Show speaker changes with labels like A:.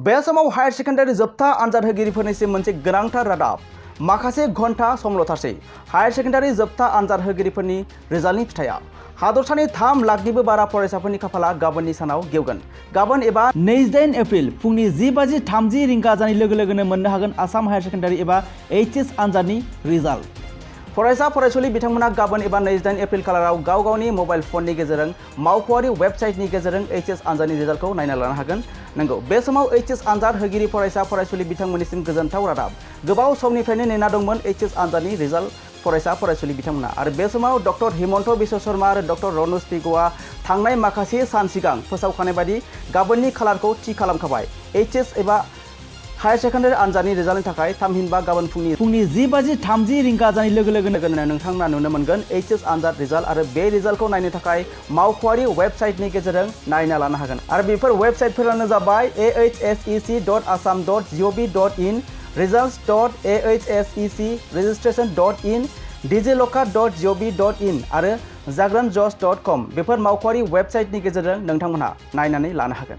A: बे समाव higher secondary जोबथा आनजाद होगिरिफोरनिसिम मोनसे गोनांथार रादाब। माखासे घन्टा समल'थारसै हायर सेकेन्डारि जोबथा आनजाद होगिरिफोरनि रिजाल्टनि फिथाइया। हादरसानि 3 लाखनिबो बारा फरायसाफोरनि खाफाला गाबोननि सानाव गेवगोन। गाबोन एबा 28 एप्रिल फुंनि 10:30 रिंगा जानाय लोगो लोगोनो मोननो हागोन आसाम हायर सेकेन्डारि एबा HS आनजादनि रिजाल्ट। फरायसा फरायसुलि बिथांमोना गाबोन एबा 28 एप्रिल खालाराव गाव गावनि मबाइल फननि गेजेरजों मावख'आरि वेबसाइटनि गेजेरजों HS आनजादनि रिजाल्टखौ नायना लानो हागोन। नंगौ, बे समाव HS आनजाद होगिरि फरायसा फरायसुलि बिथांमोननिसिम गोजोनथाव रादाब। गोबाव समनिफ्रायनो नेना दंमोन HS आनजादनि रिजाल्ट फरायसा फरायसुलि बिथांमोना आरो बे समाव डक्टर हिमन्त बिश्व शर्मा आरो डक्टर रनज पेगुआ थांनाय माखासे सान सिगां फोसावखानाय बायदि गाबोननि खालारखौ थि खालामखाबाय। HS एबा हायर सेकेन्डारि आनजादनि रिजाल्टनि थाखाय थामहिनबा गाबोन फुंनि 10:30 रिंगा जानाय लोगो लोगोनो नोंथांमोना नुनो मोनगोन HS आनजाद रिजाल्ट आरो बे रिजाल्टखौ नायनो थाखाय मावख'आरि वेबसाइटनि गेजेरजों नायना लानो हागोन आरो बेफोर वेबसाइटफोरानो जाबाय ahsec.assam.gov.in, results.ahsec, registration.in, digilocker.gov.in आरो jagranjosh.com बेफोर मावख'आरि वेबसाइटनि गेजेरजों नोंथांमोनहा नायनानै लानो हागोन।